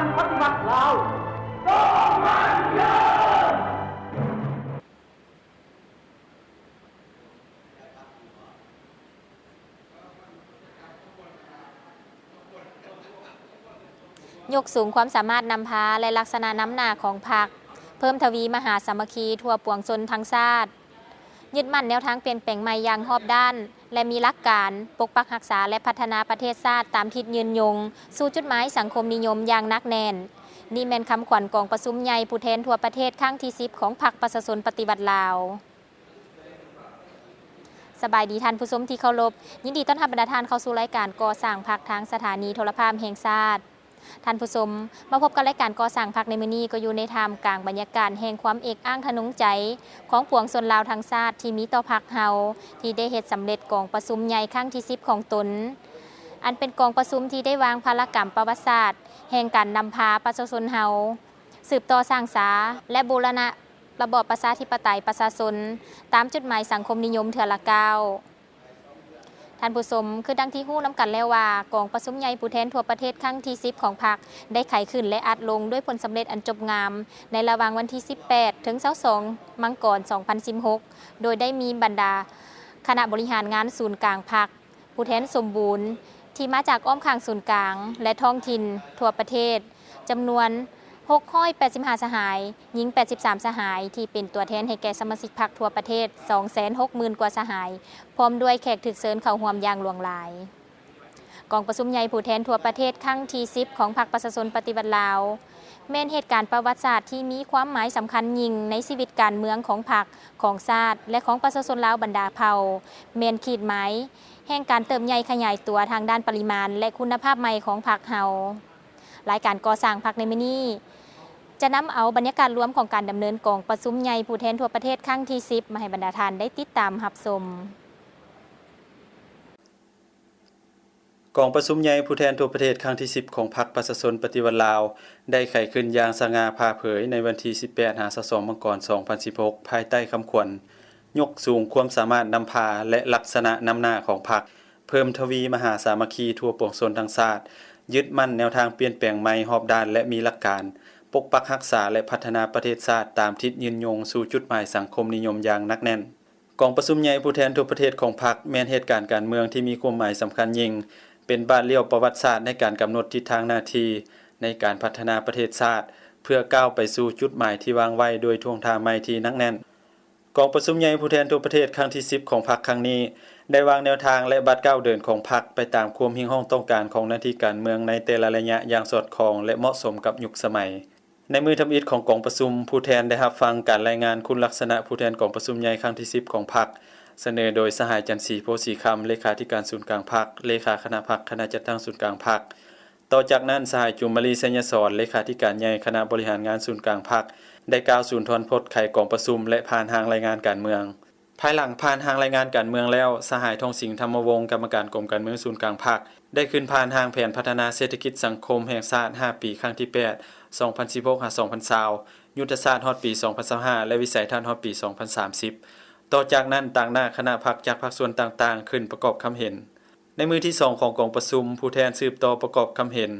านปฏิบัติลาวจงมันเยินยกสูงความสามารถนำพาและลักษณะน้ำหนาของพรรคเพิ่มทวีมหาสามัคคีทั่วปวงชนทั้งชาติยึดมั่นแนวทางเปลี่ยนแปลงใหม่อย่างรอบด้านและมีหลักการปกปักรักษาและพัฒนาประเทศชาติตามทิศยืนยงสู่จุดหมายสังคมนิยมอย่างหนักแน่นนี่แม่นคำขวัญกองประชุมใหญ่ผู้แทนทั่วประเทศครั้งที่10ของพรรคประชาชนปฏิบัติลาวสบายดีท่านผู้ชมที่เคารพยินดีต้อนรับบรรดาท่านเข้าสู่รายการก่อสร้างพรรคทางสถานีโทรภาพแห่งชาติท่านผู้ชมมาพบกับรายการก่อสร้างพรรคในมื้อนี้ก็อยู่ในท่ามกลางบรรยากาศแห่งความเอกอ้างทะนงใจของปวงชนลาวทั้งชาติที่มีต่อพรรคเฮาที่ได้เฮ็ดสำเร็จกองประชุมใหญ่ครั้งที่10ของตนอันเป็นกองประชุมที่ได้วางภารกรรมประวัติศาสตร์แห่งการนำพาประชาชนเฮาสืบต่อสร้างสาและบูรณะระบอบประชาธิปไตยประชาชนตามจุดหมายสังคมนิยมเทื่อละก้าวท่านผู้ชมคือดังที่ฮู้นำกันแล้วว่ากองประชุมใหญ่ผู้แทนทั่วประเทศครั้งที่10ของพรรคได้ไขขึ้นและอัดลงด้วยผลสำเร็จอันจบงามในระหว่างวันที่18ถึง22มังกร2016โดยได้มีบรรดาคณะบริหารงานศูนย์กลางพรรคผู้แทนสมบูรณ์ที่มาจากอ้อมข้างศูนย์กลางและท้องถิ่นทั่วประเทศจำนวน685สหายหญิง83สหายที่เป็นตัวแทนให้แก่สมาชิกพรรคทั่วประเทศ 260,000 กว่าสหายพร้อมด้วยแขกถึกเชิญเข้าร่วมอย่างหลวงหลายกองประชุมใหญ่ผู้แทนทั่วประเทศครั้งที่10ของพรรคประชาชนปฏิบัติลาวแม่นเหตุการณ์ประวัติศาสตร์ที่มีความหมายสำคัญยิ่งในชีวิตการเมืองของพรรคของชาติและของประชาชนลาวบรรดาเผ่าแม่นขีดหมายแห่งการเติบใหญ่ขยายตัวทางด้านปริมาณและคุณภาพใหม่ของพรรคเฮารายการก่อสร้างพรรคในมื้อนี้จะนำเอาบรรยากาศรวมของการดำเนินกองประชุมใหญ่ผู้แทนทั่วประเทศครั้งที่10มาให้บรรดาท่านได้ติดตามรับชมกองประชุมใหญ่ผู้แทนทั่วประเทศครั้งที่10ของพรรคประชาชนปฏิวัติลาวได้ไขขึ้นอย่างสง่าผ่าเผยในวันที่18-22มังกร2016ภายใต้คำขวัญยกสูงความสามารถนำพาและลักษณะนำหน้าของพรรคเพิ่มทวีมหาสามัคคีทั่วปวงชนทั้งชาติยึดมั่นแนวทางเปลี่ยนแปลงใหม่รอบด้านและมีหลักการปกปักรักษาและพัฒนาประเทศชาติตามทิศยืนยงสู่จุดหมายสังคมนิยมอย่างหนักแน่นกองประชุมใหญ่ผู้แทนทั่วประเทศของพรรคแม้นเหตุการณ์การเมืองที่มีความหมายสำคัญยิ่งเป็นบาทเลี้ยวประวัติศาสตร์ในการกำหนดทิศทางหน้าที่ในการพัฒนาประเทศชาติเพื่อก้าวไปสู่จุดหมายที่วางไว้โดยท่วงทางใหม่ที่หนักแน่นกองประชุมใหญ่ผู้แทนทั่วประเทศครั้งที่10ของพรรคครั้งนี้ได้วางแนวทางและบัตรก้าวเดินของพรรคไปตามความหิ้งห้องต้องการของหน้าที่การเมืองในแต่ละระยะอย่างสอดคล้องและเหมาะสมกับยุคสมัยในมือทำอิฐของกองประชุมผู้แทนได้รับฟังการรายงานคุณลักษณะผู้แทนกองประชุมใหญ่ครั้งที่10ของพรรคเสนอโดยสหายจันทร์ศรีโพธิ์ศรีคำเลขาธิการศูนย์กลางพรรคเลขาคณะพรรคคณะจัดตั้งศูนย์กลางพรรคต่อจากนั้นสหายจุมมลีสัญญสรเลขาธิการใหญ่คณะบริหารงานศูนย์กลางพรรคได้กล่าวสุนทรพจน์ไขกองประชุมและผ่านทางรายงานการเมืองภายหลังผ่านทางรายงานการเมืองแล้วสหายทองสิงห์ธรรมวงศ์กรรมการกรมการเมืองศูนย์กลางพรรคได้ขึ้นผ่านทางแผนพัฒนาเศรษฐกิจสังคมแห่งชาติ5ปีครั้งที่8 2016-2020ยุทธศาสตร์ฮอดปี2025และวิสัยทัศน์ฮอดปี2030ต่อจากนั้นต่างหน้าคณะพรรคจากภาคส่วนต่างๆขึ้นประกอบคำเห็นในมือที่2ของกองประชุมผู้แทนสืบต่อประกอบคำเห็น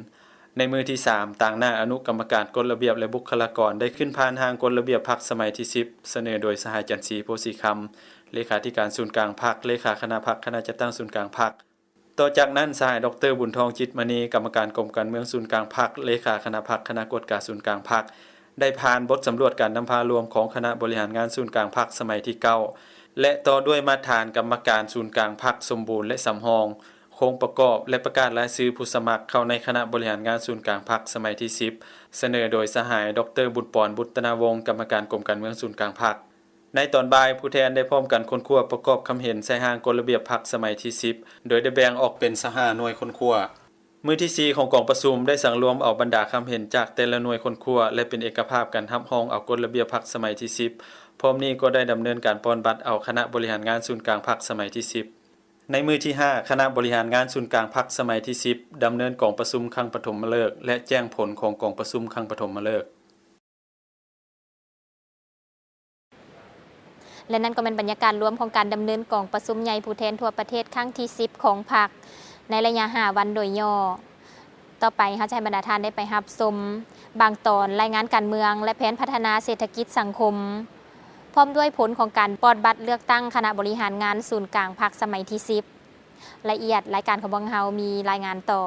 ในมือที่3ต่างหน้าอนุกรรมการกฎระเบียบและบุคลากรได้ขึ้นผ่านทางกฎระเบียบพรรคสมัยที่10เสนอโดยสหายจันทร์ศรีโพธิ์ศรีคำเลขาธิการศูนย์กลางพรรคเลขาคณะพรรคคณะจัดตั้งศูนย์กลางพรรคต่อจากนั้นสหายดร.บุญทองจิตมณีกรรมการกรมการเมืองศูนย์กลางพรรคเลขาคณะพรรคคณะกฎการศูนย์กลางพรรคได้ผ่านบทสำรวจการนำพารวมของคณะบริหารงานศูนย์กลางพรรคสมัยที่9และต่อด้วยมาตรฐานกรรมการศูนย์กลางพรรคสมบูรณ์และสำรองโครงประกอบและประกาศรายชื่อผู้สมัครเข้าในคณะบริหารงานศูนย์กลางพรรคสมัยที่10เสนอโดยสหายดร.บุญปอนบุตนาวงศ์กรรมการกรมการเมืองศูนย์กลางพรรคในตอนบ่ายผู้แทนได้พร้อมกันค้นคว้าประกอบคำเห็นใส่ร่างกฎระเบียบพรรคสมัยที่10โดยได้แบ่งออกเป็นหน่วยค้นคว้ามื้อที่4ของกองประชุมได้สั่งรวมเอาบรรดาคำเห็นจากแต่ละหน่วยค้นคว้าและเป็นเอกภาพกันรับรองเอากฎระเบียบพรรคสมัยที่10พร้อมนี้ก็ได้ดำเนินการปอนบัตรเอาคณะบริหารงานศูนย์กลางพรรคสมัยที่10ในมื้อที่5คณะบริหารงานศูนย์กลางพรรคสมัยที่10ดำเนินกองประชุมครั้งปฐมฤกษ์และแจ้งผลของกองประชุมครั้งปฐมฤกษ์และนั่นก็เป็นบรรยากาศรวมของการดำเนินกองประชุมใหญ่ผู้แทนทั่วประเทศครั้งที่10ของพรรคในระยะ5วันโดยย่อ ต่อไปเฮาจะให้บรรดาท่านได้ไปรับชมบางตอนรายงานการเมืองและแผนพัฒนาเศรษฐกิจสังคมพร้อมด้วยผลของการปลดบัตรเลือกตั้งคณะบริหารงานศูนย์กลางพรรคสมัยที่10ละเอียดรายการของบังเฮามีรายงานต่อ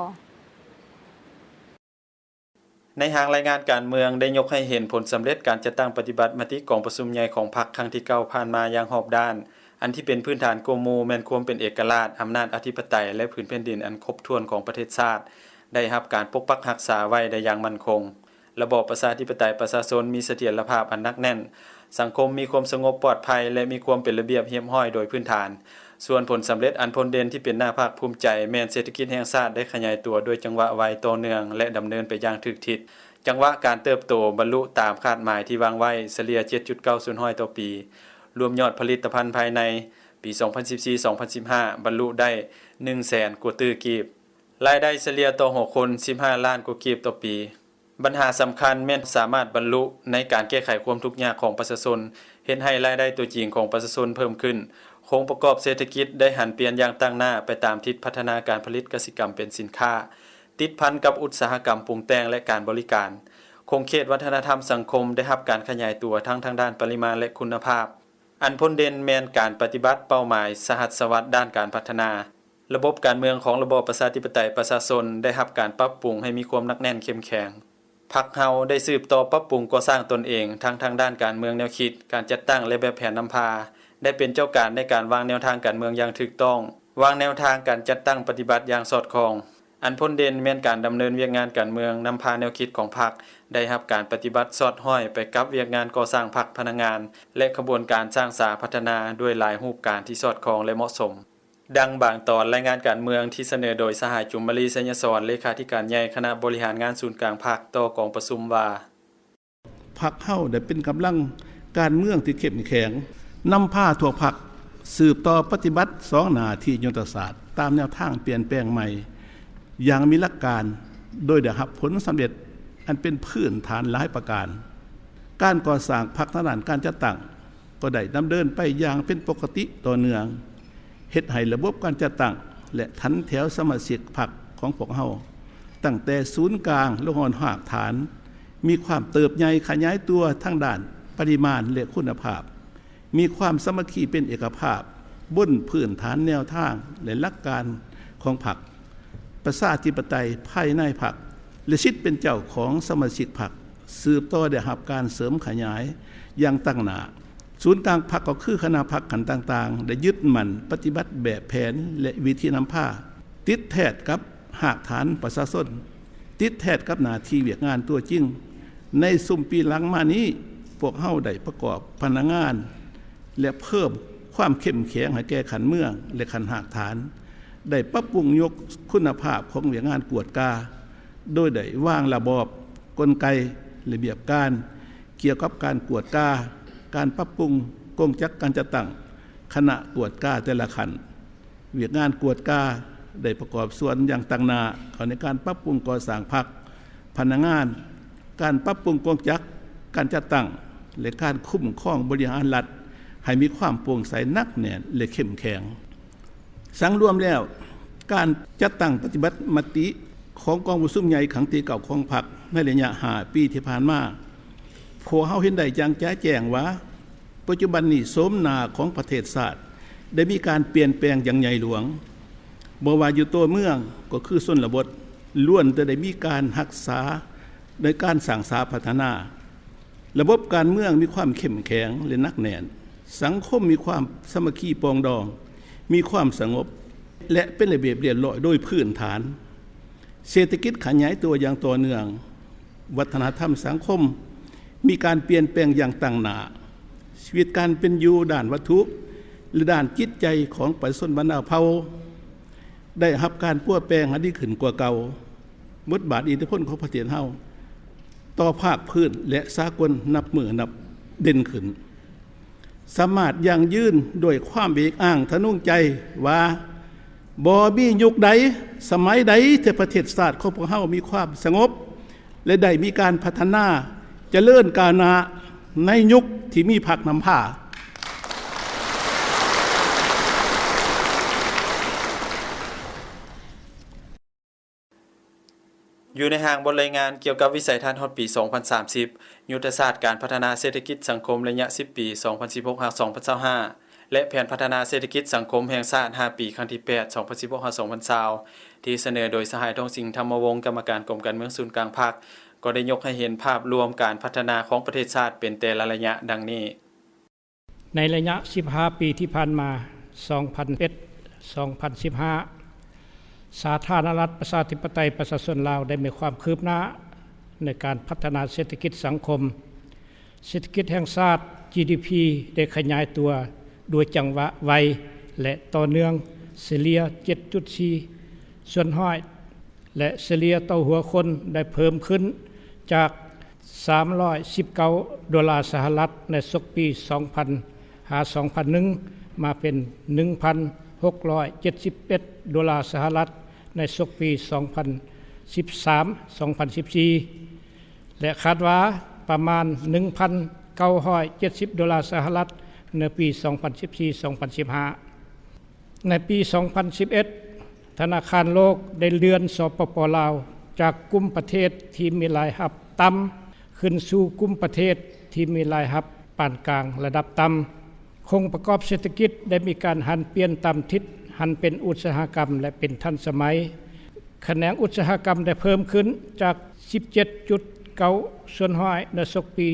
ในหางรายงานการเมืองได้ยกให้เห็นผลสำเร็จการจัดตั้งปฏิบัติมติกองประชุมใหญ่ของพรรคครั้งที่9ผ่านมาอย่างรอบด้านอันที่เป็นพื้นฐานกวมหมู่แม่นความเป็นเอกราชอำนาจอธิปไตยและพื้นแผ่นดินอันครบถ้วนของประเทศชาติได้รับการปกปักรักษาไว้ได้อย่างมั่นคงระบอบประชาธิปไตยประชาชนมีเสถียรภาพอันหนักแน่นสังคมมีความสงบปลอดภัยและมีความเป็นระเบียบเรียบร้อยโดยพื้นฐานส่วนผลสำเร็จอันพ้นเด่นที่เป็นหน้าภาคภูมิใจแม้นเศรษฐกิจแห่งชาติได้ขยายตัวด้วยจังหวะไวต่อเนื่องและดำเนินไปอย่างถูกทิศจังหวะการเติบโตบรรลุตามคาดหมายที่วางไว้เฉลี่ย 7.9% ต่อปีรวมยอดผลิตภัณฑ์ภายในปี 2014-2015 บรรลุได้ 100,000 กว่าตื้อกีบรายได้เฉลี่ยต่อ6คน15ล้านกว่ากีบต่อปีปัญหาสำคัญแม้นสามารถบรรลุในการแก้ไขความทุกข์ยากของประชาชนเฮ็ดให้รายได้ตัวจริงของประชาชนเพิ่มขึ้นโครงประกอบเศรษฐกิจได้หันเปลี่ยนอย่างตั้งหน้าไปตามทิศพัฒนาการผลิตกสิกรรมเป็นสินค้าติดพันกับอุตสาหกรรมปรุงแต่งและการบริการคงเขตวัฒนธรรมสังคมได้รับการขยายตัวทั้งทางด้านปริมาณและคุณภาพอันพ้นเด่นแม้นการปฏิบัติเป้าหมายสหัสวรรษด้านการพัฒนาระบบการเมืองของระบอบประชาธิปไตยประชาชนได้รับการปรับปรุงให้มีความหนักแน่นเข้มแข็งพรรคเฮาได้สืบต่อปรับปรุงก่อสร้างตนเองทั้งทางด้านการเมืองแนวคิดการจัดตั้งและแบบแผนนำพาได้เป็นเจ้าการในการวางแนวทางการเมืองอย่างถูกต้องวางแนวทางการจัดตั้งปฏิบัติอย่างสอดคล้องอันพ้นเด่นแม้นการดำเนินเวียกงานการเมืองนำพาแนวคิดของพรรคได้รับการปฏิบัติสอดห้อยไปกับเวียกงานก่อสร้างพรรคพนักงานและขบวนการสร้างสาพัฒนาด้วยหลายรูปการที่สอดคล้องและเหมาะสมดังบางตอนรายงานการเมืองที่เสนอโดยสหายจุมมลีสัญญสรเลขาธิการใหญ่คณะบริหารงานศูนย์กลางพรรคต่อกองประชุมว่าพรรคเฮาได้เป็นกำลังการเมืองที่เข้มแข็งนำพาทั่วพรรคสืบต่อปฏิบัติ2หน้าที่ยุทธศาสตร์ตามแนวทางเปลี่ยนแปลงใหม่อย่างมีหลักการโดยได้รับผลสำเร็จอันเป็นพื้นฐานหลายประการการก่อสร้างพรรคทางด้านการจัดตั้งก็ได้ดำเนินไปอย่างเป็นปกติต่อเนื่องเฮ็ดให้ระบบการจัดตั้งและฐานแถวสมาชิกพรรคของพวกเฮาตั้งแต่ศูนย์กลางลงหอนหากฐานมีความเติบใหญ่ขยายตัวทั้งด้านปริมาณและคุณภาพมีความสามัคคีเป็นเอกภาพบนพื้นฐานแนวทางและหลักการของพรรคประชาธิปไตยภายในพรรคและชิดเป็นเจ้าของสมาชิกพรรคสืบต่อได้รับการเสริมขยายอย่างตั้งหน้าศูนย์กลางพรรคก็คือคณะพรรคขันต่างๆได้ยึดมั่นปฏิบัติแบบแผนและวิธีนำพาติดแทดกับหากฐานประชาชนติดแทดกับหน้าที่เวียกงานตัวจริงในซุ่มปีหลังมานี้พวกเฮาได้ประกอบพนักงานและเพิ่มความเข้มแข็งให้แก่ขันเมืองและขันหากฐานได้ปรับปรุงยกคุณภาพของเวียกงานกวดกาโดยได้วางระบอบกลไกระเบียบการเกี่ยวกับการกวดกาการปรับปรุงกงจักการจัดตั้งคณะกวดกาแต่ละขันเวียกงานกวดกาได้ประกอบส่วนอย่างตั้งหน้าเข้าในการปรับปรุงก่อสร้างพรรคพนักงานการปรับปรุงกงจักการจัดตั้งและการคุ้มครองบริหารรัฐให้มีความโปร่งใสนักแน่นและเข้มแข็งสังรวมแล้วการจัดตั้งปฏิบัติมติของกองประชุมใหญ่ครั้งที่9ของพรรคในระยะ5ปีที่ผ่านมาพวกเฮาเห็นได้อย่างแจ้งว่าปัจจุบันนี้สมนาของประเทศชาติได้มีการเปลี่ยนแปลงอย่างใหญ่หลวงบ่ว่าอยู่ตัวเมืองก็คือชนบทล้วนแต่ได้มีการรักษาในการสร้างสาพัฒนาระบบการเมืองมีความเข้มแข็งและหนักแน่นสังคมมีความสามัคคีปรองดองมีความสงบและเป็นระเบียบเรียบร้อยโดยพื้นฐานเศรษฐกิจขยายตัวอย่างต่อเนื่องวัฒนธรรมสังคมมีการเปลี่ยนแปลงอย่างต่างหน้าชีวิตการเป็นอยู่ด้านวัตถุหรือด้านจิตใจของประชาชนบรรดาเผ่าได้รับการปั้วแปลงให้ดีขึ้นกว่าเก่าบทบาทอิทธิพลของประเทศเฮาต่อภาคพื้นและสากลนับมือนับเด่นขึ้นสามารถยั่งยืนโดยความเบิกอ้างทะนุงใจว่าบ่มียุคใดสมัยใดที่ประเทศชาติของพวกเฮามีความสงบและได้มีการพัฒนาเจริญก้าวหน้าในยุคที่มีพรรคนำพา ค อยู่ในห่างบนรายงานเกี่ยวกับวิสัยทัศน์ฮอดปี 2030 ยุทธศาสตร์การพัฒนาเศรษฐกิจสังคมระยะ 10 ปี 2016-2025 และแผนพัฒนาเศรษฐกิจสังคมแห่งชาติ 5 ปีครั้งที่ 8 2016-2020 ที่เสนอโดยสหายทองสิงห์ธรรมวงศ์กรรมการกรมการเมืองศูนย์กลางภาคก็ได้ยกให้เห็นภาพรวมการพัฒนาของประเทศชาติเป็นแต่ละระยะดังนี้ในระยะ 15 ปีที่ผ่านมา 2001-2015 สาธารณรัฐประชาธิปไตยประชาชนลาวได้มีความคืบหน้าในการพัฒนาเศรษฐกิจสังคมเศรษฐกิจแห่งชาติ GDP ได้ขยายตัวโดยจังหวะไวและต่อเนื่องเฉลี่ย 7.4 ส่วนห้อยและเฉลี่ยต่อหัวคนได้เพิ่มขึ้นจาก$319สหรัฐในศกปี 2000-2001 มาเป็น$1,671สหรัฐในศกปี 2013-2014 และคาดว่าประมาณ$1,970สหรัฐในปี 2014-2015 ในปี 2011 ธนาคารโลกได้เลื่อนสปป.ลาวจากกลุ่มประเทศที่มีรายรับต่ำขึ้นสู่กลุ่มประเทศที่มีรายรับปานกลางระดับต่ำคงประกอบเศรษฐกิจได้มีการหันเปลี่ยนตามทิศหันเป็นอุตสาหกรรมและเป็นทันสมัยแขนงอุตสาหกรรมได้เพิ่มขึ้นจาก 17.9 ส่วนห้อยในศกปี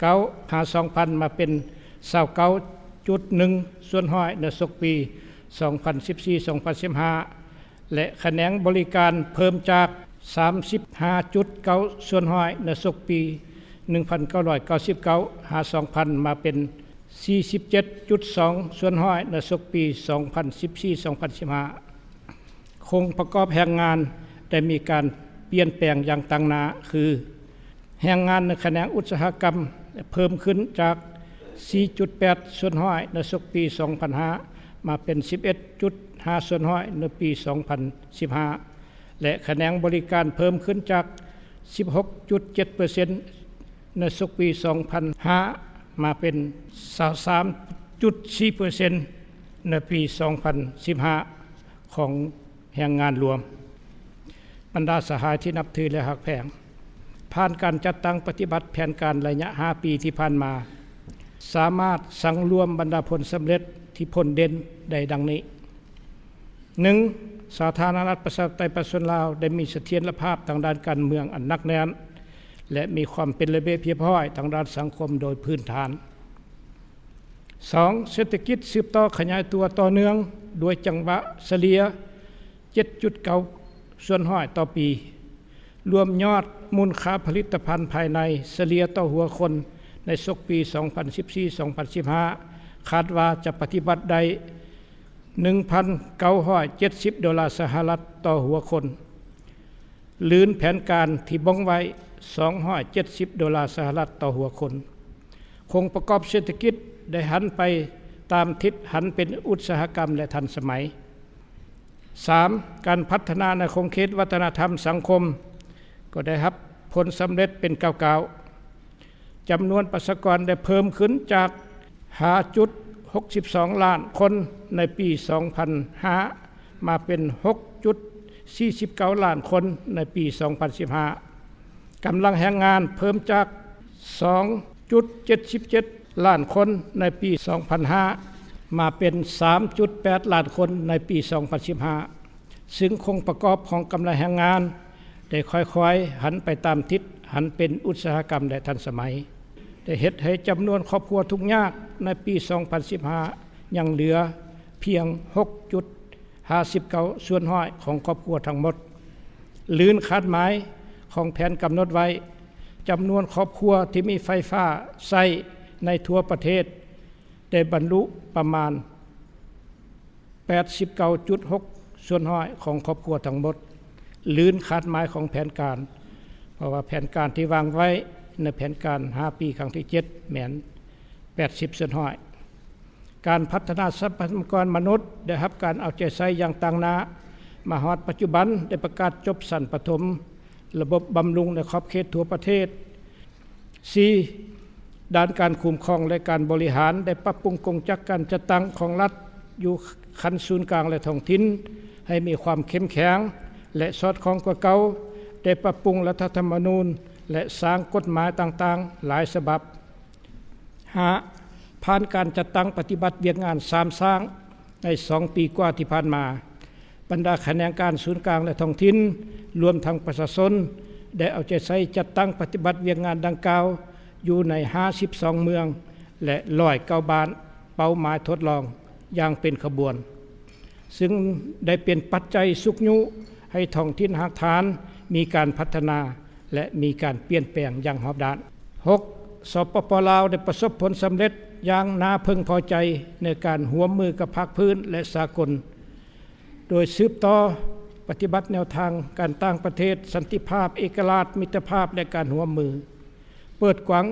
1999-2000 มาเป็น 29.1 ส่วนห้อยในศกปี 2014-2015 และแขนงบริการเพิ่มจาก 35.9 ส่วนห้อยในศกปี 1999-2000 มาเป็น 47.2 ส่วนห้อยในศกปี 2014-2015 คงประกอบแรงงานได้มีการเปลี่ยนแปลงอย่างต่างหน้าคือแรงงานในแขนงอุตสาหกรรมเพิ่มขึ้นจาก 4.8 ส่วนห้อยในศกปี 2005 มาเป็น 11.5 ส่วนห้อยในปี 2015 และแขนงบริการเพิ่มขึ้นจาก 16.7% ในศกปี 2005 มาเป็น 23.4% ในปี 2015 ของแรงงานรวมบรรดาสหายที่นับถือและหักแพงผ่านการจัดตั้งปฏิบัติแผนการระยะ 5 ปีที่ผ่านมาสามารถสังรวมบรรดาผลสำเร็จที่ผลเด่นได้ดังนี้ 1. สาธารณรัฐประชาธิปไตยประชาชนลาวได้มีเสถียรภาพทางด้านการเมืองอันหนักแน่นและมีความเป็นระเบียบเรียบร้อยทางด้านสังคมโดยพื้นฐาน 2. เศรษฐกิจสืบต่อขยายตัวต่อเนื่องโดยจังหวะเฉลี่ย 7.9 ส่วนห้อยต่อปีรวมยอดมูลค่าผลิตภัณฑ์ภายในเฉลี่ยต่อหัวคนในศกปี 2014-2015 คาดว่าจะปฏิบัติได้$1,970สหรัฐต่อหัวคนลื่นแผนการที่บ้องไว้$270สหรัฐต่อหัวคนคงประกอบเศรษฐกิจได้หันไปตามทิศหันเป็นอุตสาหกรรมและทันสมัย 3. การพัฒนาในคงเขตวัฒนธรรมสังคมก็ได้รับผลสำเร็จเป็นก้าวๆจำนวนประชากรได้เพิ่มขึ้นจาก 5.62 ล้านคนในปี 2005 มาเป็น 6.49 ล้านคนในปี 2015 กำลังแรงงานเพิ่มจาก 2.77 ล้านคนในปี 2005 มาเป็น 3.8 ล้านคนในปี 2015 ซึ่งคงประกอบของกำลังแรงงานได้ค่อยๆหันไปตามทิศหันเป็นอุตสาหกรรมและทันสมัยได้เฮ็ดให้จำนวนครอบครัวทุกข์ยากในปี 2015 ยังเหลือเพียง 6.59 ส่วนห้อยของครอบครัวทั้งหมดลื่นคาดหมายของแผนกำหนดไว้จำนวนครอบครัวที่มีไฟฟ้าใช้ในทั่วประเทศได้บรรลุประมาณ 89.6 ส่วนห้อยของครอบครัวทั้งหมดลื่นคาดหมายของแผนการเพราะว่าแผนการที่วางไว้ในแผนการ 5 ปีครั้งที่ 7 แม่น 80 ส่วนห้อยการพัฒนาทรัพยากรมนุษย์ได้รับการเอาใจใส่อย่างต่างหน้ามาฮอดปัจจุบันได้ประกาศจบชั้นประถมระบบบำรุงในขอบเขตทั่วประเทศ 4. ด้านการคุ้มครองและการบริหารได้ปรับปรุงกงจักรการจัดตั้งของรัฐอยู่ขั้นศูนย์กลางและท้องถิ่นให้มีความเข้มแข็ง และสอดคล้องกว่าเก่าได้ปรับปรุงรัฐธรรมนูญและสร้างกฎหมายต่างๆหลายฉบับ5ผ่านการจัดตั้งปฏิบัติเวียกงาน3สร้างใน2ปีกว่าที่ผ่านมาบรรดาคณะการศูนย์กลางและท้องถิ่นรวมทั้งประชาชนได้เอาใจใส่จัดตั้งปฏิบัติเวียกงานดังกล่าวอยู่ใน52เมืองและ109บ้านเป้าหมายทดลองอย่างเป็นขบวนซึ่งได้เป็นปัจจัยสุกยุให้ท้องถิ่นหากฐานมีการพัฒนาและมีการเปลี่ยนแปลงอย่างรอบด้าน6สปป.ลาวได้ประสบผลสำเร็จอย่างน่าพึงพอใจในการร่วมมือกับภาคพื้นและสากลโดยสืบต่อปฏิบัติแนวทางการต่างประเทศสันติภาพเอกราชมิตรภาพและการร่วมมือเปิดกว้าง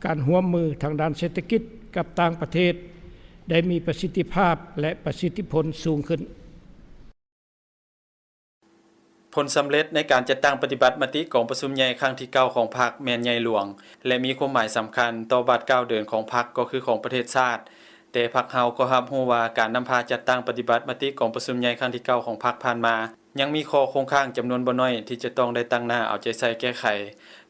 การร่วมมือทางด้านเศรษฐกิจกับต่างประเทศได้มีประสิทธิภาพและประสิทธิผลสูงขึ้นผลสำเร็จในการจัดตั้งปฏิบัติมติของประชุมใหญ่ครั้งที่9ของพรรคแม่นใหญ่หลวงและมีความหมายสำคัญต่อบัดก้าวเดินของพรรคก็คือของประเทศชาติแต่พรรคเฮาก็รับรู้ว่าการนำพาจัดตั้งปฏิบัติมติของประชุมใหญ่ครั้งที่9ของพรรคผ่านมายังมีข้อคงค้างจำนวนบ่น้อยที่จะต้องได้ตั้งหน้าเอาใจใส่แก้ไข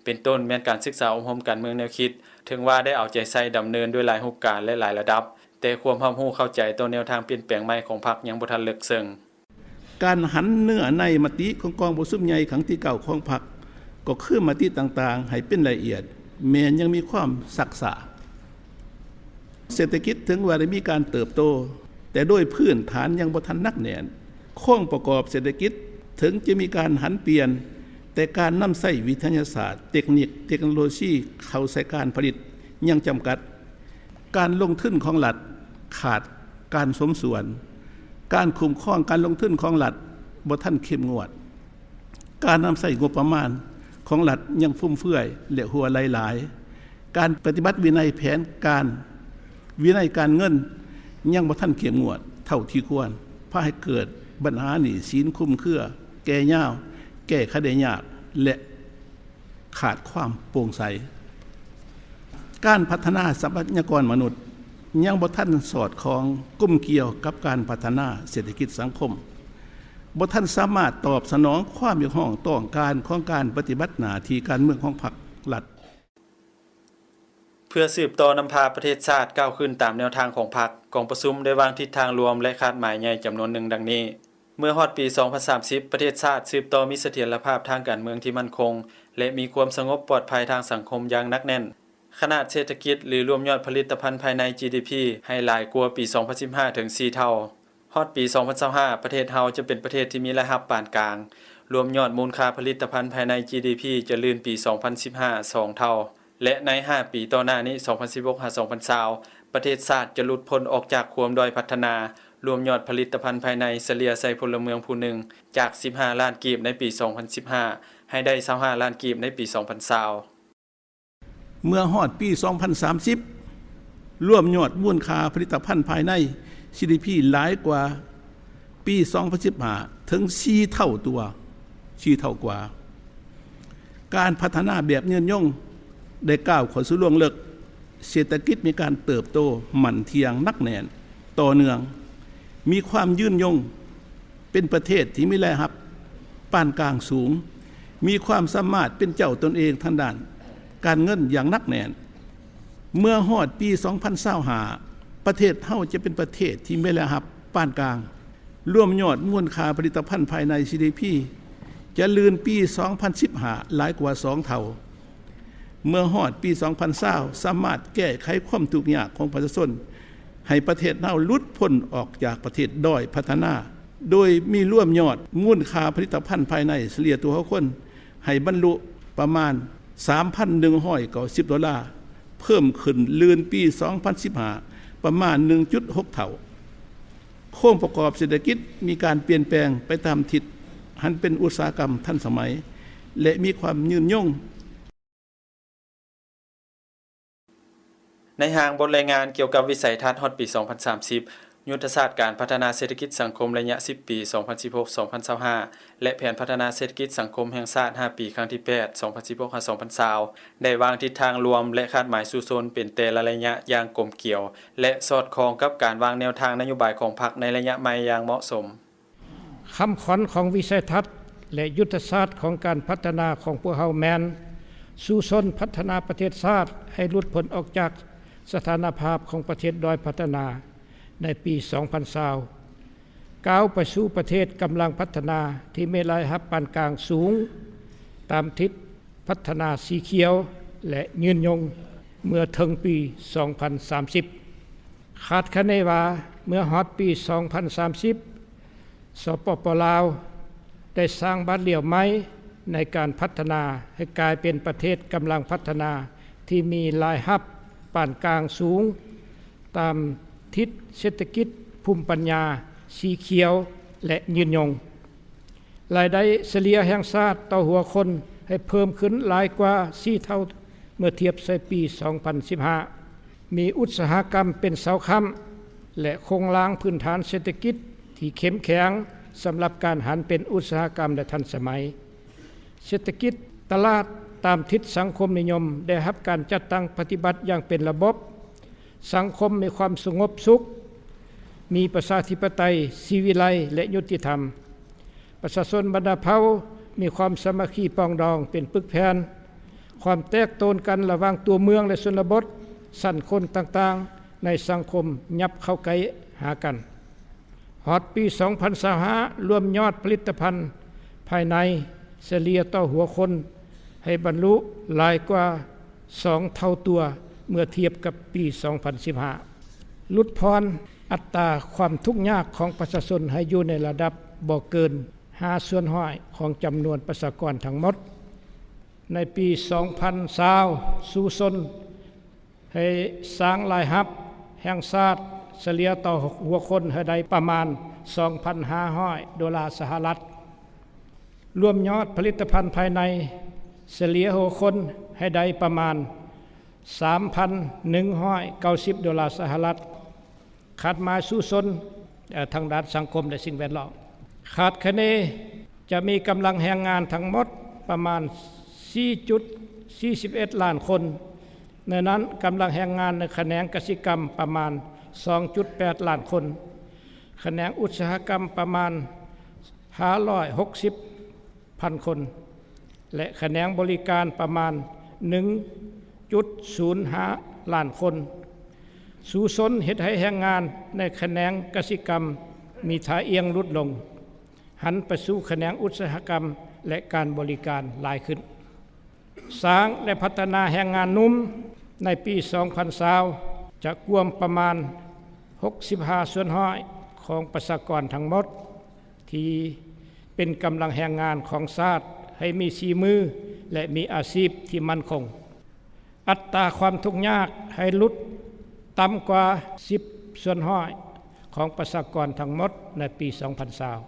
เป็นต้นแม้นการศึกษาอบรมการเมืองแนวคิดถึงว่าได้เอาใจใส่ดำเนินด้วยหลายรูปการและหลายระดับแต่ความรับรู้เข้าใจต่อแนวทางเปลี่ยนแปลงใหม่ของพรรคยังบ่ทันลึกซึ้งการหันเนื้อในมติของกองประชุมใหญ่ครั้งที่9ของพรรคก็คือมติต่างๆให้เป็นละเอียดแม้ยังมีความศักษาเศรษฐกิจถึงว่าได้มีการเติบโตแต่โดยพื้นฐานยังบ่ทันนักแน่นโครงประกอบเศรษฐกิจถึงจะมีการหันเปลี่ยนแต่การนำใช้วิทยาศาสตร์เทคนิคเทคโนโลยีเข้าใส่การผลิตยังจำกัดการลงทุนของรัฐขาดการสมส่วนการคุ้มครองการลงทุนของรัฐบ่ทันเข้มงวดการนำใช้งบประมาณของรัฐยังฟุ่มเฟือยและหัวไหลหลายการปฏิบัติวินัยแผนการวินัยการเงินยังบ่ทันเข้มงวดเท่าที่ควรพาให้เกิดปัญหาหนี้สินคลุมเครือแก่ยาวแก้ไขได้ยากและขาดความโปร่งใสการพัฒนาทรัพยากรมนุษย์ยังบ่ทันสอดคล้องกุมเกี่ยวกับการพัฒนาเศรษฐกิจสังคมบ่ทันสามารถตอบสนองความเรียกร้องต้องการของการปฏิบัติหน้าที่การเมืองของพรรครัฐเพื่อสืบต่อนำพาประเทศชาติก้าวขึ้นตามแนวทางของพรรคกองประชุมได้วางทิศทางรวมและคาดหมายใหญ่จำนวนหนึ่งดังนี้เมื่อฮอดปี 2030 ประเทศชาติสืบต่อมีเสถียรภาพทางการเมืองที่มั่นคงและมีความสงบปลอดภัยทางสังคมอย่างหนักแน่นขนาดเศรษฐกิจหรือรวมยอดผลิตภัณฑ์ภายใน GDP ให้หลายกว่าปี 2015 ถึง 4 เท่าฮอดปี 2025 ประเทศเฮาจะเป็นประเทศที่มีรายรับปานกลางรวมยอดมูลค่าผลิตภัณฑ์ภายใน GDP จะลื่นปี 2015 2 เท่าและใน 5 ปีต่อหน้านี้ 2016-2020 ประเทศชาติจะหลุดพ้นออกจากความด้อยพัฒนารวมยอดผลิตภัณฑ์ภายในเฉลี่ยใส่พลเมืองผู้หนึ่งจาก 15 ล้านกีบในปี 2015 ให้ได้ 25 ล้านกีบในปี 2020 เมื่อฮอดปี 2030 รวมยอดมูลค่าผลิตภัณฑ์ภายใน GDP หลายกว่าปี 2015 ถึง 4 เท่าตัว 4 เท่ากว่าการพัฒนาแบบยืนยงได้ก้าวเข้าสู่ล่วงลึกเศรษฐกิจมีการเติบโตมั่นเที่ยงนักแน่นต่อเนื่องมีความยืนยงเป็นประเทศที่มีรายรับปานกลางสูงมีความสามารถเป็นเจ้าตนเองทางด้านการเงินอย่างนักแน่นเมื่อฮอดปี 2025 ประเทศเฮาจะเป็นประเทศที่มีรายรับปานกลางรวมยอดมูลค่าผลิตภัณฑ์ภายใน GDP จะลื่นปี 2015 หลายกว่า 2 เท่าเมื่อฮอดปี 2020 สามารถแก้ไขความทุกข์ยากของประชาชนให้ประเทศเฮาหลุดพ้นออกจากประเทศด้อยพัฒนาโดยมีรวมยอดมูลค่าผลิตภัณฑ์ภายในเฉลี่ยตัวคนให้บรรลุประมาณ 3,190 ดอลลาร์เพิ่มขึ้นลื่นปี 2015 ประมาณ 1.6 เท่าโครงประกอบเศรษฐกิจมีการเปลี่ยนแปลงไปตามทิศหันเป็นอุตสาหกรรมทันสมัยและมีความยืนยงในทางบทรายงานเกี่ยวกับวิสัยทัศน์ฮอดปี 2030 ยุทธศาสตร์การพัฒนาเศรษฐกิจสังคมระยะ 10 ปี 2016-2025 และแผนพัฒนาเศรษฐกิจสังคมแห่งชาติ 5 ปีครั้งที่ 8 2016-2020 ได้วางทิศทางรวมและคาดหมายสู่ชนเป็นแต่ละระยะอย่างกลมเกี่ยวและสอดคล้องกับการวางแนวทางนโยบายของพรรคในระยะใหม่อย่างเหมาะสมคำขวัญของวิสัยทัศน์ และยุทธศาสตร์ของการพัฒนาของพวกเฮาแมนสู่ชนพัฒนาประเทศชาติให้หลุดพ้นออกจากสถานภาพของประเทศด้อยพัฒนาในปี 2020 ก้าวไปสู่ประเทศกำลังพัฒนาที่มีรายรับปานกลางสูงตามทิศพัฒนาสีเขียวและยืนยงเมื่อถึงปี 2030 คาดคะเนว่าเมื่อฮอดปี 2030 สปป.ลาวได้สร้างบ้านเหลี่ยวไม้ในการพัฒนาให้กลายเป็นประเทศกำลังพัฒนาที่มีรายรับปานกลางสูงตามทิศเศรษฐกิจภูมิปัญญาสีเขียวและยืนยงรายได้เฉลี่ยแห่งชาติต่อหัวคนให้เพิ่มขึ้นหลายกว่า4เท่าเมื่อเทียบใส่ปี 2015 มีอุตสาหกรรมเป็นเสาค้ำและโครงสร้างพื้นฐานเศรษฐกิจที่เข้มแข็งสำหรับการหันเป็นอุตสาหกรรมและทันสมัยเศรษฐกิจตลาดตามทิศสังคมนิยมได้รับการจัดตั้งปฏิบัติอย่างเป็นระบบสังคมมีความสงบสุขมีประชาธิปไตยศิวิไลและยุติธรรมประชาชนบรรดาเผ่ามีความสามัคคีปองดองเป็นปึกแผ่นความแตกต่างกันระหว่างตัวเมืองและชนบทสั่นคนต่างๆในสังคมยับเข้าใกล้หากันฮอดปี 2025 รวมยอดผลิตภัณฑ์ภายในเฉลี่ยต่อหัวคนให้บรรลุหลายกว่า2เท่าตัวเมื่อเทียบกับปี 2015 ลดพรอัตราความทุกข์ยากของประชาชนให้อยู่ในระดับบ่เกิน5%ของจำนวนประชากรทั้งหมดในปี 2020 สู่ชนให้สร้างรายรับแห่งชาติเฉลี่ยต่อหัวคนให้ได้ประมาณ $2,500 รวมยอดผลิตภัณฑ์ภายในเฉลี่ยหัวคนให้ได้ประมาณ $3,190 ขาดมาสู่ชนทางด้านสังคมและสิ่งแวดล้อมขาดคะเนจะมีกำลังแรงงานทั้งหมดประมาณ 4.41 ล้านคนในนั้นกำลังแรงงานในแขนงกสิกรรมประมาณ 2.8 ล้านคนแขนงอุตสาหกรรมประมาณ 560,000 คนและแขนงบริการประมาณ 1.05 ล้านคนสู่ชนเฮ็ดให้แรงงานในแขนงกสิกรรมมีท่าเอียงลดลงหันไปสู่แขนงอุตสาหกรรมและการบริการหลายขึ้นสร้างและพัฒนาแรงงานหนุ่มในปี 2020 จะรวมประมาณ 65% ของประชากรทั้งหมดที่เป็นกำลังแรงงานของชาติให้มีสีมือและมีอาชีพที่มั่นคงอัตราความทุกข์ยากให้ลดต่ำกว่า 10% ของประชากรทั้งหมดในปี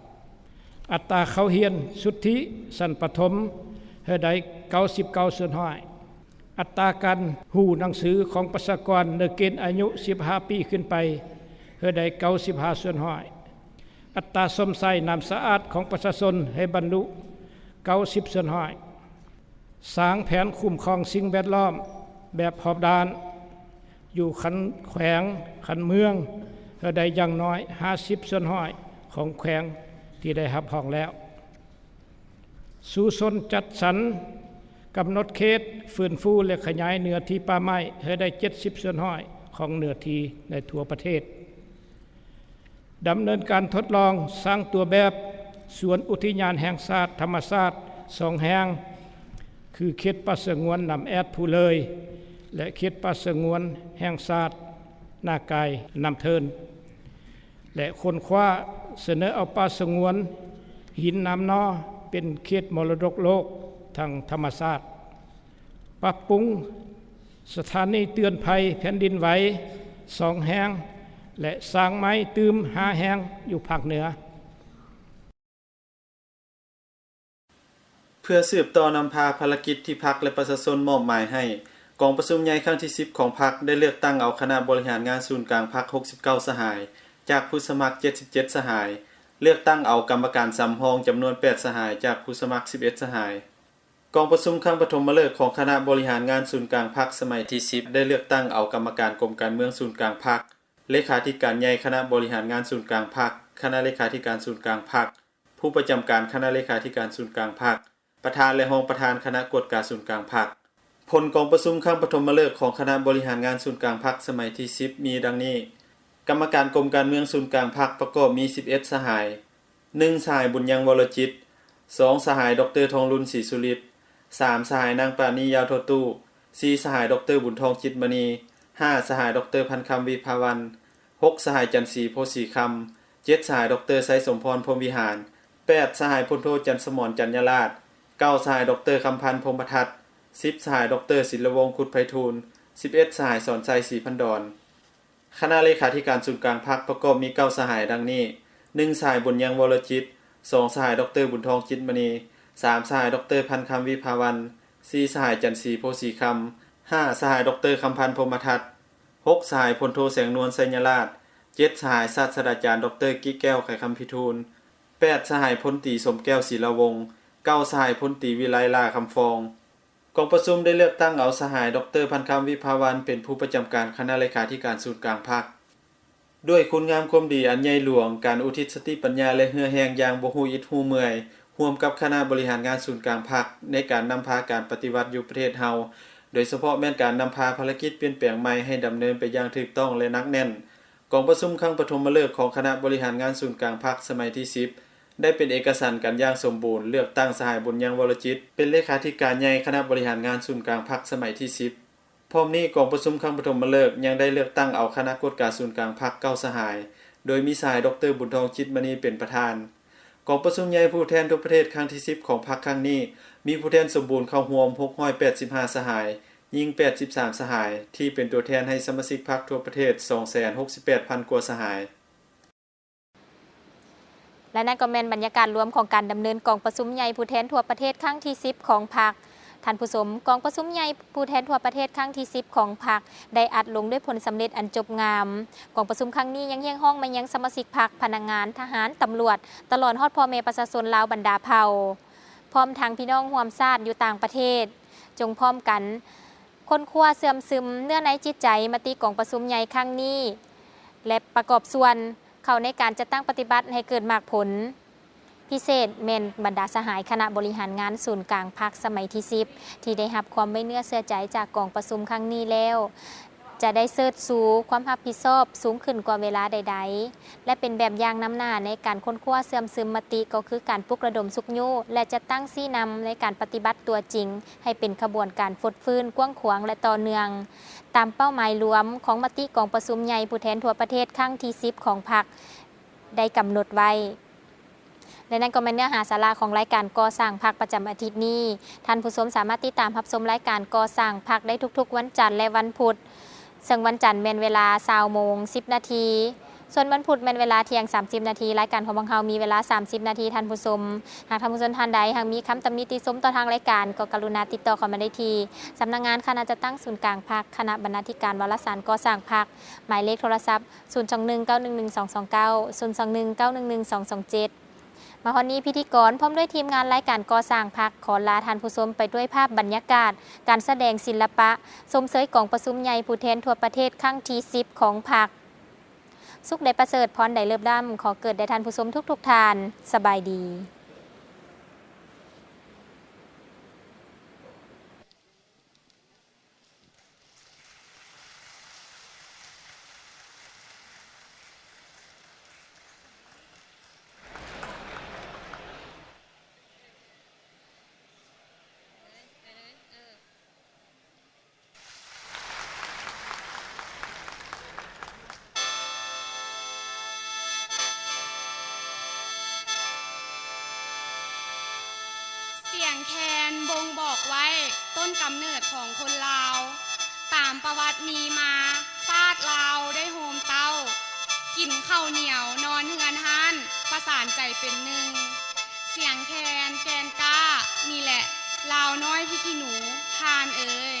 2020 อัตราเข้าเรียนสุทธิชั้นประถมให้ได้ 99% อัตราการหูหนังสือของประชากรในเกณฑ์อายุ 15 ปีขึ้นไปให้ได้ 95% อัตราสมใส่น้ำสะอาดของประชาชนให้บรรลุ 90% สร้างแผนคุ้มครองสิ่งแวดล้อมแบบรอบด้านอยู่ขันแขวงขันเมืองให้ได้อย่างน้อย 50% ของแขวงที่ได้รับรองแล้วสู่ชนจัดสรรกำหนดเขตฟื้นฟูและขยายเนื้อที่ป่าไม้ให้ได้ 70% ของเนื้อที่ในทั่วประเทศดำเนินการทดลองสร้างตัวแบบสวนอุทยานแห่งชาติธรรมชาติ2แห่งคือเขตป่าสงวนน้ำแอดผู้เลยและเขตป่าสงวนแห่งชาตินากายน้ำเทินและค้นคว้าเสนอเอาป่าสงวนหินน้ำนอเป็นเขตมรดกโลกทางธรรมชาติปรับปรุงสถานีเตือนภัยแผ่นดินไหว2แห่งและสร้างไม้ตืม5แห่งอยู่ภาคเหนือเพื่อสืบต่อนำพาภารกิจที่พรรคและประชาชนมอบหมายให้กองประชุมใหญ่ครั้งที่10ของพรรคได้เลือกตั้งเอาคณะบริหารงานศูนย์กลางพรรค69สหายจากผู้สมัคร77สหายเลือกตั้งเอากรรมการสำรองจำนวน8สหายจากผู้สมัคร11สหายกองประชุมครั้งปฐมฤกษ์ของคณะบริหารงานศูนย์กลางพรรคสมัยที่10ได้เลือกตั้งเอากรรมการกรมการเมืองศูนย์กลางพรรคเลขาธิการใหญ่คณะบริหารงานศูนย์กลางพรรคคณะเลขาธิการศูนย์กลางพรรค ผู้ประจำการคณะเลขาธิการศูนย์กลางพรรคประธานและรองประธานคณะกฎการศูนย์กลางพรรคผลกองประชุมครั้งปฐมฤกษ์ของคณะบริหารงานศูนย์กลางพรรคสมัยที่10มีดังนี้กรรมการกรมการเมืองศูนย์กลางพรรคประกอบมี11สหาย1สหายบุญยังวรจิต2สหายดรทองรุนศรีสุฤทธิ์3สหายนางปราณียาวโทตู้4สหายดรบุญทองจิตมณี5สหายดรพันคำวิภาวัน6สหายจันทร์ศรีโพสีคำ7สหายดรไสสมพรพรหมวิหาร8สหายพลโทจันทร์สมรจันยราช9สหายดรคำพันธ์พรหมทัศน์10สหายดรศิลวงศ์ขุดไพฑูรย์11สหายสอนใจศรีพันดรคณะเลขาธิการศูนย์กลางพรรคประกอบมี9สหายดังนี้1สหายบุญยังวรจิต2สหายดรบุญทองจิตมณี3สหายดรพันคำวิภาวัน4สหายจันทร์ศรีโพสีคำ5สหายดรคำพันธ์พรหมทัศน์6สหายพลโทแสงนวลไสยราช7สหายศาสตราจารย์ดรกิ๊กแก้วไขคำพิทูล8สหายพลตรีสมแก้วศิลาวงศ์9สหายพลตรีวิไลลาคำฟองกองประชุมได้เลือกตั้งเอาสหายดรพันคำวิภาวันเป็นผู้ประจำการคณะเลขาธิการศูนย์กลางพรรคด้วยคุณงามความดีอันใหญ่หลวงการอุทิศสติปัญญาและเหือแหงอย่างบ่ฮู้อิดฮู้เมื่อยร่วมกับคณะบริหารงานศูนย์กลางพรรคในการนำพาการปฏิวัติอยู่ประเทศเฮาโดยเฉพาะแม่นการนำพาภารกิจเปลี่ยนแปลงใหม่ให้ดำเนินไปอย่างถูกต้องและหนักแน่นกองประชุมครั้งปฐมฤกษ์ของคณะบริหารงานศูนย์กลางพรรคสมัยที่10ได้เป็นเอกสารกันอย่างสมบูรณ์เลือกตั้งสหายบุญยังวรจิตเป็นเลขาธิการใหญ่คณะบริหารงานศูนย์กลางพรรคสมัยที่10พร้อมนี้กองประชุมครั้งปฐมฤกษ์ยังได้เลือกตั้งเอาคณะกฎการศูนย์กลางพรรค9สหายโดยมีสหายดรบุญทองจิตมณีเป็นประธานกองประชุมใหญ่ผู้แทนทั่วประเทศครั้งที่10ของพรรคครั้งนี้มีผู้แทนสมบูรณ์เข้าร่วม685สหายยิ่ง83สหายที่เป็นตัวแทนให้สมาชิกพรรคทั่วประเทศ 268,000 กว่าสหายและนั่นก็แม่นบรรยากาศรวมของการดำเนินกองประชุมใหญ่ผู้แทนทั่วประเทศครั้งที่10ของพรรคท่านผู้ชมกองประชุมใหญ่ผู้แทนทั่วประเทศครั้งที่10ของพรรคได้อัดลงด้วยผลสำเร็จอันจบงามกองประชุมครั้งนี้ยังเฮียงห้องมายังสมาชิกพรรคพนักงานทหารตำรวจตลอดฮอดพ่อแม่ประชาชนลาวบรรดาเผ่าพร้อมทั้งพี่น้องร่วมชาติอยู่ต่างประเทศจงพร้อมกันค้นคว้าเสื่อมซึมเนื้อในจิตใจมติกองประชุมใหญ่ครั้งนี้และประกอบส่วนเข้าในการจัดตั้งปฏิบัติให้เกิดมากผลพิเศษแม่นบรรดาสหายคณะบริหารงานศูนย์กลางพรรคสมัยที่10ที่ได้รับความไว้เนื้อเชื่อใจจากกองประชุมครั้งนี้แล้วจะได้เสิร์ชสู่ความรับผิดชอบสูงขึ้นกว่าเวลาใดๆและเป็นแบบอย่างนำหน้าในการค้นคว้าเสื่อมซึมมติก็คือการปลุกระดมสุขยุและจะตั้งซี่นำในการปฏิบัติตัวจริงให้เป็นขบวนการฟดฟื้นกว้างขวางและต่อเนื่องตามเป้าหมายรวมของมติกองประชุมใหญ่ผู้แทนทั่วประเทศครั้งที่10ของพรรคได้กำหนดไว้และนั่นก็เป็นเนื้อหาสาระของรายการก่อสร้างพรรคประจำอาทิตย์นี้ท่านผู้ชมสามารถติดตามรับชมรายการก่อสร้างพรรคได้ทุกๆวันจันทร์และวันพุธซึ่งวันจันทร์แม่นเวลา 20:10 นาทีส่วนวันพุธแม่นเวลาเที่ยง30 นาทีรายการของพวกเรามีเวลา30 นาทีท่านผู้ชมหากท่านผู้ชมท่านใดหากมีคำตำหนิติชมต่อทางรายการก็กรุณาติดต่อเข้ามาได้ที่สำนักงานคณะจัดตั้งศูนย์กลางพรรคคณะบรรณาธิการวารสารก่อสร้างพรรคหมายเลขโทรศัพท์021-911-229 021-911-227มาฮอดนี้พิธีกรพร้อมด้วยทีมงานรายการก่อสร้างพรรคขอลาท่านผู้ชมไปด้วยภาพบรรยากาศการแสดงศิลปะชมเชยกองประชุมใหญ่ผู้แทนทั่วประเทศครั้งที่10ของพรรคสุขได้ประเสริฐพรได้เลิศล้ำขอเกิดแด่ท่านผู้ชมทุกๆท่านสบายดีเสียงแคนบ่งบอกไว้ต้นกำเนิดของคนลาวตามประวัติมีมาชาติลาวได้โฮมเต้ากินข้าวเหนียวนอนเฮือนฮั่นประสานใจเป็นหนึ่งเสียงแคนแกนก้านี่แหละลาวน้อยพี่ขี้หนูทานเอ่ย